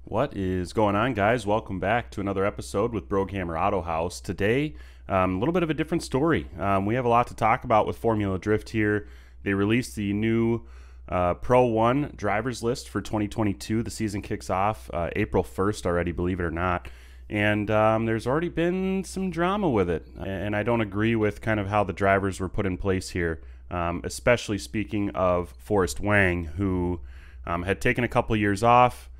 What is going on, guys? Welcome back to another episode with BrogAutohaus. Today, a little bit of a different story. We have a lot to talk about with Formula Drift here. They released the new Pro 1 drivers list for 2022. The season kicks off April 1st already, believe it or not. And there's already been some drama with it. And I don't agree with kind of how the drivers were put in place here, especially speaking of Forrest Wang, who had taken a couple years off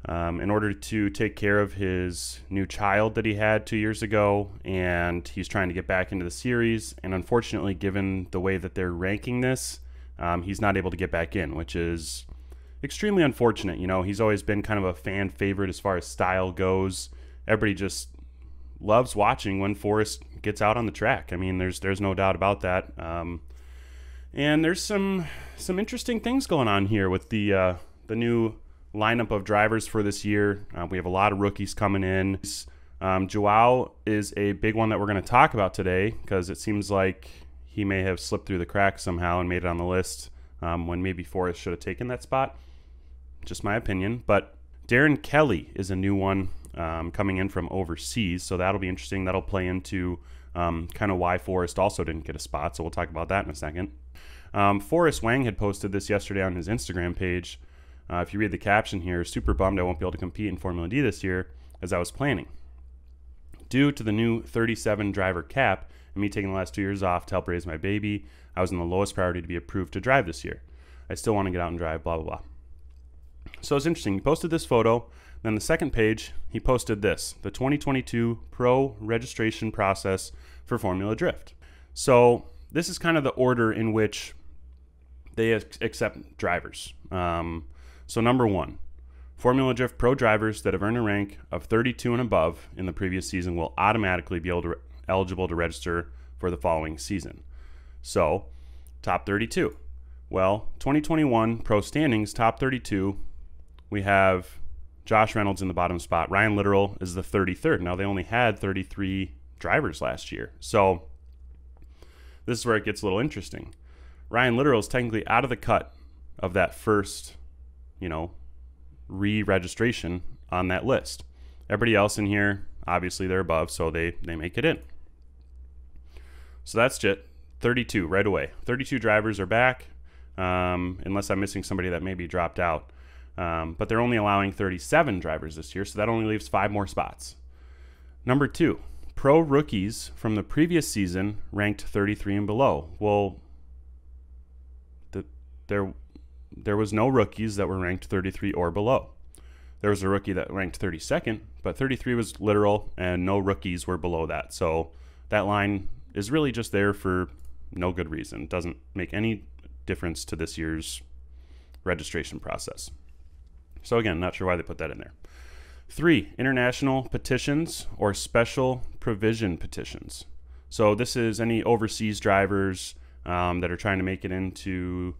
in order to take care of his new child that he had 2 years ago, and he's trying to get back into the series. And unfortunately, given the way that they're ranking this, he's not able to get back in, which is extremely unfortunate. You know, he's always been kind of a fan favorite as far as style goes. Everybody just loves watching when Forrest gets out on the track. I mean, there's no doubt about that. And there's some interesting things going on here with the new lineup of drivers for this year. We have a lot of rookies coming in. Joao is a big one that we're going to talk about today because it seems like he may have slipped through the cracks somehow and made it on the list when maybe Forrest should have taken that spot. Just my opinion. But Darren Kelly is a new one coming in from overseas, so that'll be interesting. That'll play into kind of why Forrest also didn't get a spot, so we'll talk about that in a second. Forrest Wang had posted this yesterday on his Instagram page. If you read the caption here, super bummed I won't be able to compete in Formula D this year as I was planning. Due to the new 37 driver cap and me taking the last 2 years off to help raise my baby, I was in the lowest priority to be approved to drive this year. I still want to get out and drive, blah, blah, blah. So it's interesting. He posted this photo. Then the second page, he posted this, the 2022 Pro registration process for Formula Drift. So this is kind of the order in which they accept drivers. So number one, Formula Drift Pro drivers that have earned a rank of 32 and above in the previous season will automatically be eligible to register for the following season. So, top 32. Well, 2021 Pro standings, top 32, we have Josh Reynolds in the bottom spot. Ryan Littrell is the 33rd. Now, they only had 33 drivers last year. So, this is where it gets a little interesting. Ryan Littrell is technically out of the cut of that first re-registration on that list. Everybody else in here, obviously they're above, so they make it in. So that's it. 32 right away. 32 drivers are back, unless I'm missing somebody that maybe dropped out. But they're only allowing 37 drivers this year, so that only leaves 5 more spots. Number 2, pro rookies from the previous season ranked 33 and below. Well, there was no rookies that were ranked 33 or below. There was a rookie that ranked 32nd, but 33 was literal, and no rookies were below that. So that line is really just there for no good reason. It doesn't make any difference to this year's registration process. So again, not sure why they put that in there. 3, international petitions or special provision petitions. So this is any overseas drivers that are trying to make it into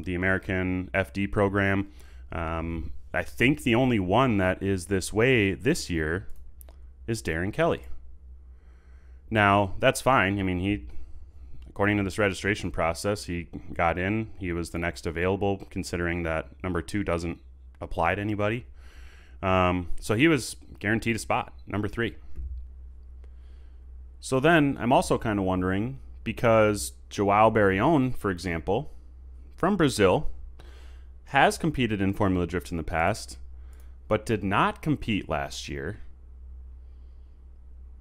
the American FD program. I think the only one that is this way this year is Darren Kelly. Now, that's fine. I mean, according to this registration process, he got in. He was the next available, considering that number 2 doesn't apply to anybody. So he was guaranteed a spot, number 3. So then I'm also kind of wondering, because Joao Barrion, for example, from Brazil, has competed in Formula Drift in the past, but did not compete last year.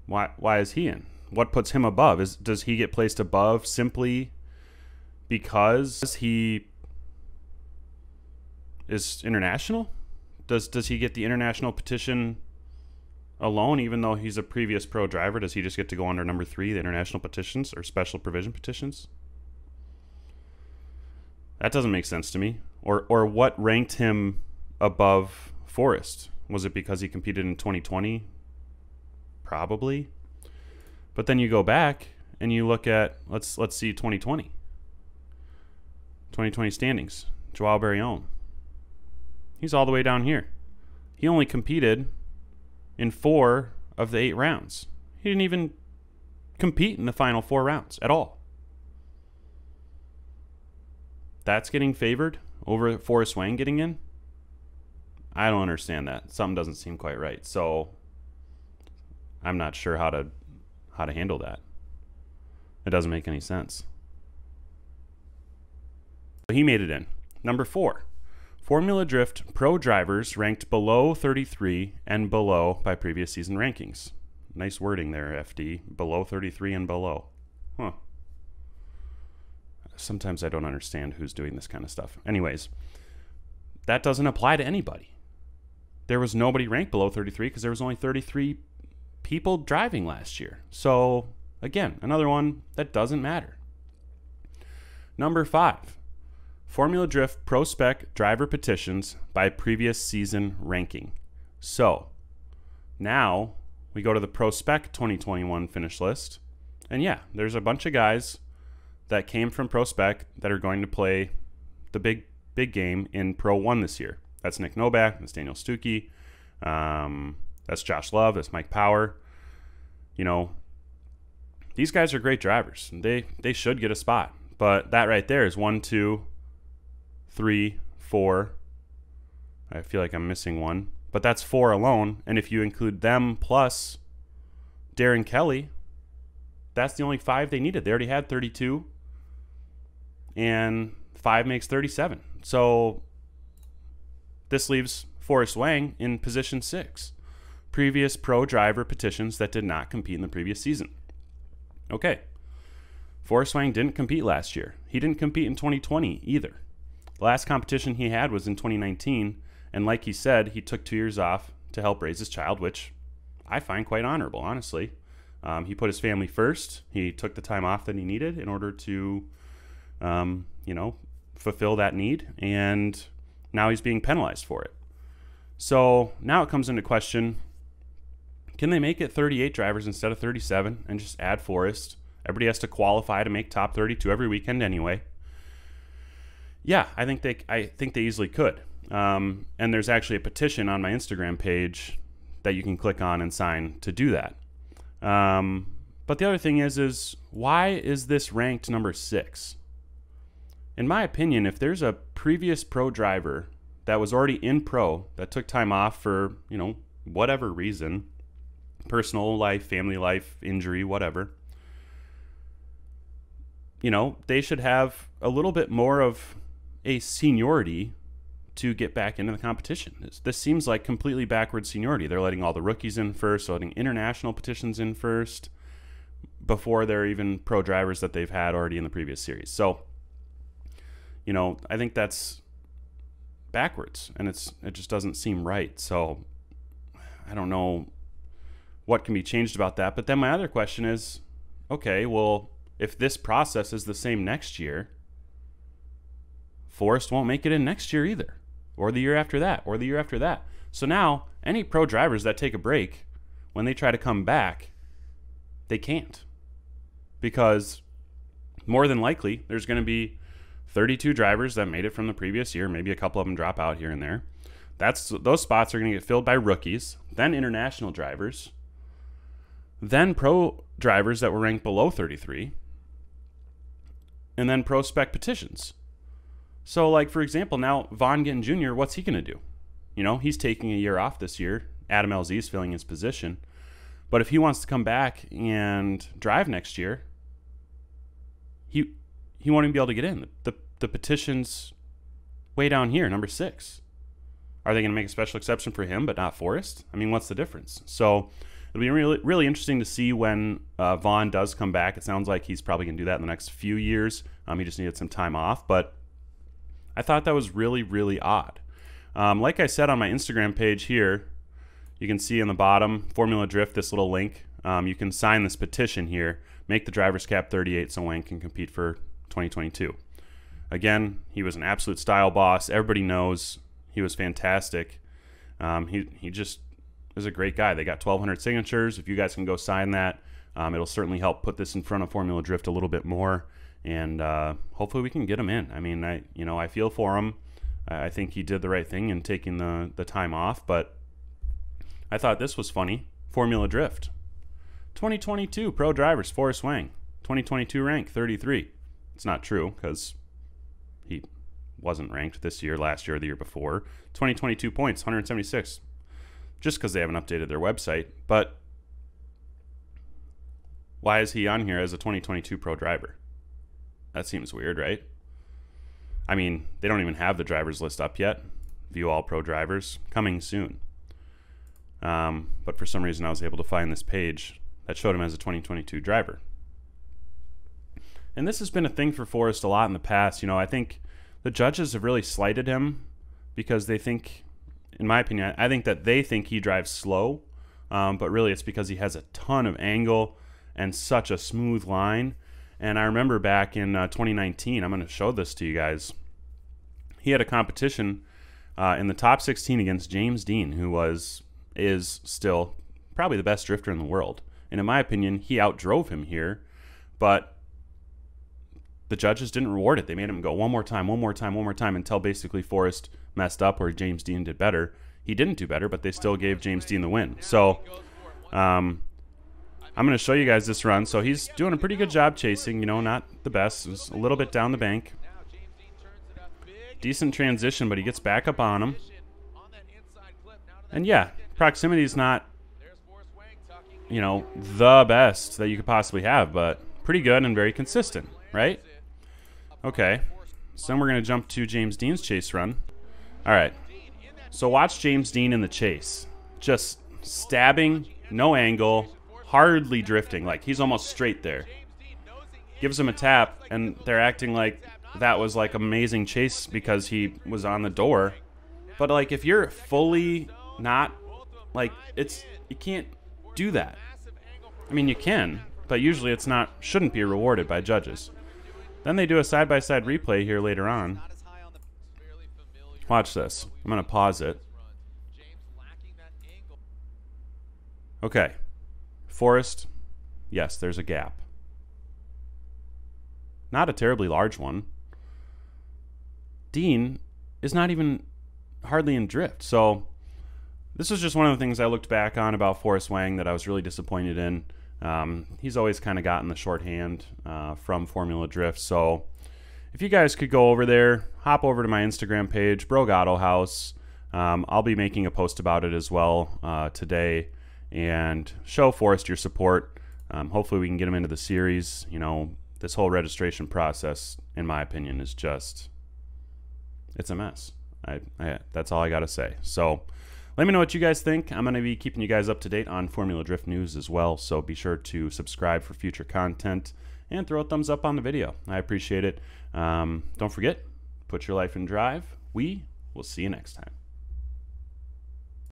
Why is he in? What puts him above? Does he get placed above simply because he is international? Does he get the international petition alone, even though he's a previous pro driver? Does he just get to go under number 3, the international petitions or special provision petitions? That doesn't make sense to me. Or what ranked him above Forrest? Was it because he competed in 2020? Probably. But then you go back and you look at, let's see 2020. 2020 standings. Joao Barrion. He's all the way down here. He only competed in 4 of the 8 rounds. He didn't even compete in the final 4 rounds at all. That's getting favored over Forrest Wang getting in? I don't understand that. Something doesn't seem quite right. So I'm not sure how to handle that. It doesn't make any sense. But he made it in. Number 4. Formula Drift Pro drivers ranked below 33 and below by previous season rankings. Nice wording there, FD. Below 33 and below. Huh. Sometimes I don't understand who's doing this kind of stuff. Anyways, that doesn't apply to anybody. There was nobody ranked below 33 because there was only 33 people driving last year. So, again, another one that doesn't matter. Number 5. Formula Drift Pro Spec driver petitions by previous season ranking. So, now we go to the Pro Spec 2021 finish list. And yeah, there's a bunch of guys that came from Pro Spec that are going to play the big game in Pro 1 this year. That's Nick Novak, that's Daniel Stuckey, that's Josh Love, that's Mike Power. You know, these guys are great drivers. They should get a spot. But that right there is 1, 2, 3, 4. I feel like I'm missing one. But that's 4 alone. And if you include them plus Darren Kelly, that's the only 5 they needed. They already had 32. And 5 makes 37. So this leaves Forrest Wang in position 6. Previous pro driver petitions that did not compete in the previous season. Okay. Forrest Wang didn't compete last year. He didn't compete in 2020 either. The last competition he had was in 2019. And like he said, he took 2 years off to help raise his child, which I find quite honorable, honestly. He put his family first. He took the time off that he needed in order to, fulfill that need. And now he's being penalized for it. So now it comes into question, can they make it 38 drivers instead of 37 and just add Forrest? Everybody has to qualify to make top 32 every weekend anyway. Yeah, I think they easily could. And there's actually a petition on my Instagram page that you can click on and sign to do that. But the other thing is why is this ranked number 6? In my opinion, if there's a previous pro driver that was already in pro that took time off for, whatever reason, personal life, family life, injury, whatever, they should have a little bit more of a seniority to get back into the competition. This seems like completely backward seniority. They're letting all the rookies in first, so letting international petitions in first before they're even pro drivers that they've had already in the previous series. So, I think that's backwards, and it just doesn't seem right. So I don't know what can be changed about that. But then my other question is, okay, well, if this process is the same next year, Forrest won't make it in next year either, or the year after that, or the year after that. So now any pro drivers that take a break, when they try to come back, they can't, because more than likely there's going to be 32 drivers that made it from the previous year. Maybe a couple of them drop out here and there. Those spots are going to get filled by rookies, then international drivers, then pro drivers that were ranked below 33, and then pro spec petitions. So, like, for example, now Von Gittin Jr., what's he going to do? He's taking a year off this year. Adam LZ is filling his position. But if he wants to come back and drive next year, he won't even be able to get in. The petition's way down here, number 6. Are they going to make a special exception for him but not Forrest? I mean, what's the difference? So it'll be really, really interesting to see when Vaughn does come back. It sounds like he's probably going to do that in the next few years. He just needed some time off. But I thought that was really, really odd. Like I said on my Instagram page here, you can see in the bottom, Formula Drift, this little link. You can sign this petition here, make the driver's cap 38 so Wang can compete for 2022. Again, he was an absolute style boss. Everybody knows he was fantastic. He just is a great guy. They got 1,200 signatures. If you guys can go sign that, it'll certainly help put this in front of Formula Drift a little bit more. And hopefully we can get him in. I mean, I feel for him. I think he did the right thing in taking the time off. But I thought this was funny. Formula Drift. 2022 pro drivers, Forrest Wang. 2022 rank, 33. It's not true because he wasn't ranked this year, last year, or the year before. 2022 points, 176. Just because they haven't updated their website. But why is he on here as a 2022 pro driver? That seems weird, right? I mean, they don't even have the drivers list up yet. View all pro drivers, coming soon. But for some reason I was able to find this page that showed him as a 2022 driver. And this has been a thing for Forrest a lot in the past. You know, I think the judges have really slighted him because they think, in my opinion, I think that they think he drives slow, but really it's because he has a ton of angle and such a smooth line. And I remember back in 2019, I'm going to show this to you guys. He had a competition in the top 16 against James Dean, who is still probably the best drifter in the world. And in my opinion, he outdrove him here, but the judges didn't reward it. They made him go one more time, until basically Forrest messed up or James Dean did better. He didn't do better, but they still gave James Dean the win. So I'm going to show you guys this run. So he's doing a pretty good job chasing, you know, not the best. It was a little bit down the bank. Decent transition, but he gets back up on him. And yeah, proximity is not, you know, the best that you could possibly have, but pretty good and very consistent, right? Okay, so then we're going to jump to James Dean's chase run. All right, so watch James Dean in the chase. Just stabbing, no angle, hardly drifting, like he's almost straight there. Gives him a tap, and they're acting like that was like amazing chase because he was on the door. But like if you're fully not, like you can't do that. I mean, you can, but usually it's not, shouldn't be rewarded by judges. Then they do a side-by-side replay here later on. Watch this. I'm going to pause it. Okay. Forrest, yes, there's a gap. Not a terribly large one. Dean is not even hardly in drift. So this was just one of the things I looked back on about Forrest Wang that I was really disappointed in. He's always kind of gotten the shorthand from Formula Drift. So if you guys could go over there, hop over to my Instagram page, BrogAutohaus. I'll be making a post about it as well today, and show Forrest your support. Hopefully we can get him into the series. You know, this whole registration process, in my opinion, is just, it's a mess. That's all I got to say. So let me know what you guys think. I'm going to be keeping you guys up to date on Formula Drift news as well, so be sure to subscribe for future content and throw a thumbs up on the video. I appreciate it. Don't forget, put your life in drive. We will see you next time.